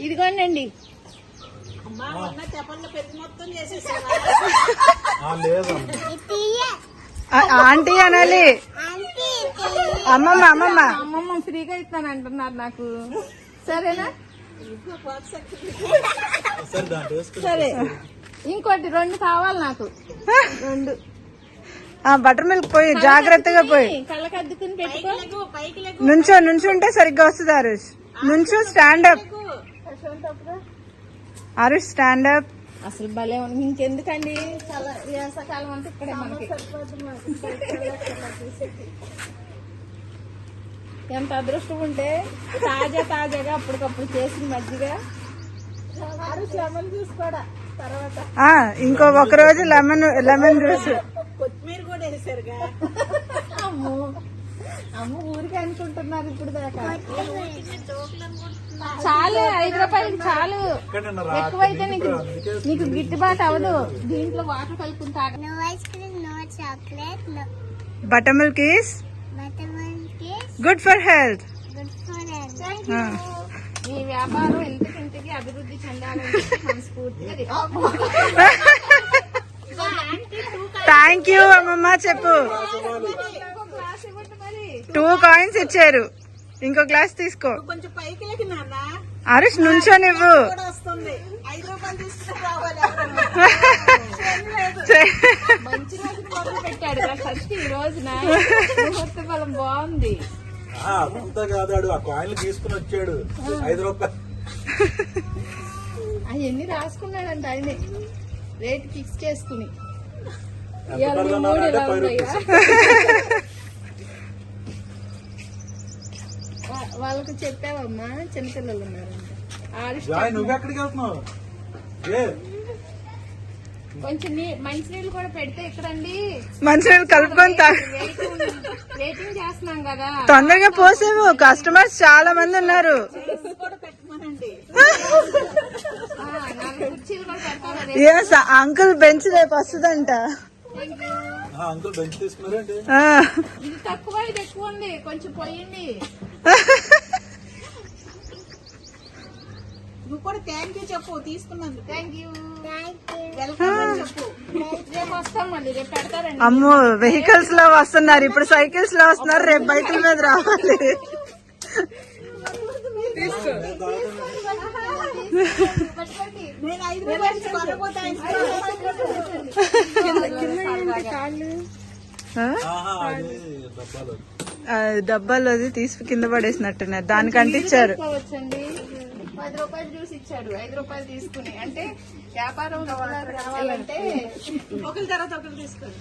ఇదిగోండి. ఆంటీ అనాలి. అమ్మమ్మ ఫ్రీగా ఇస్తాను అంటున్నారు నాకు. సరేనా? సరే, ఇంకోటి 2 కావాలి నాకు. 2 బటర్ మిల్క్ పోయి జాగ్రత్తగా పోయి కళ్ళకి అద్దుకుని పెట్టుకో. నుంచుంటే సరిగ్గా వస్తుంది. ఆరుష్ నుంచు. Stand up Arush, stand up. అసలు భలే ఉంది. ఇంకెందుకండి, వేసవకాలం అంటే ఇక్కడే మనకి. ఎంత అదృష్టం ఉంటే తాజాగా అప్పటికప్పుడు చేసిన మజ్జిగ. లెమన్ జ్యూస్ కూడా తర్వాత. ఇంకో ఒక రోజు లెమన్ జ్యూస్. కొత్తిమీర కూడా వేసారుగా. అమ్మ ఊరికే అనుకుంటున్నారు ఇప్పుడు దాకా. చాలు, 5 రూపాయలకి చాలు. ఎక్కువైతే నీకు గిట్టుబాటు అవ్వదు. దీంట్లో వాటర్ కలుపుకుని తాగ. Butter milk is good for health. మీ వ్యాపారం ఇంటికి అభివృద్ధి చెందాలని మనస్ఫూర్తిగా. థ్యాంక్ యూ అమ్మమ్మ. చెప్పు. 2 కాయిన్స్ ఇచ్చారు. ఇంకో గ్లాస్ తీసుకో. కొంచెం పైకి లేకి నాన్న. ఆరుష్ నుంచోనివ్వు. మంచి రోజు మొదలు పెట్టాడు ఫస్ట్. ఈ రోజున ముహూర్త ఫలం బాగుంది. కాదాడు ఆ కాయిన్లు తీసుకుని వచ్చాడు 5 రూపాయలు. అవన్నీ రాసుకున్నాడంట ఆయనే, రేట్ ఫిక్స్ చేసుకుని. వాళ్ళకి చెప్పావమ్మా, చిన్నపిల్లలు ఉన్నారంట. నువ్వెక్కడికి వెళ్తున్నావు? కొంచెం మంచినీళ్ళు కూడా పెడితే ఇక్కడండి. మంచినీళ్ళు కలుపుకొని వెయిటింగ్ చేస్తున్నాం కదా. తొందరగా పోసేవు, కస్టమర్స్ చాలా మంది ఉన్నారు. కుర్చీలు కూడా పెడతారు. అంకుల్ బెంచ్ రేపు వస్తుందంట. అంకుల్ బెంచ్ తీసుకున్నారండి. ఇది తక్కువ, ఇది ఎక్కువ ఉంది. కొంచెం పోయండి. నువ్వు కూడా థ్యాంక్ యూ చెప్పు తీసుకున్నందుకు. థ్యాంక్ యూ, వెల్కమ్ అని చెప్పు. రేపు వస్తాం మళ్ళీ, రేపు పెడతారండి. అమ్మో, వెహికల్స్ లో వస్తున్నారు. ఇప్పుడు సైకిల్స్ లో వస్తున్నారు, రేపు బైకుల మీద రావాలి. డబ్బాలు అది తీసి కింద పడేసినట్టున్నారు. దానికంటే ఇచ్చారు. 10 రూపాయలు జ్యూస్ ఇచ్చాడు, 5 రూపాయలు తీసుకుని. అంటే వ్యాపారం రావాలంటే ఒకరి తర్వాత ఒకరు తీసుకోండి.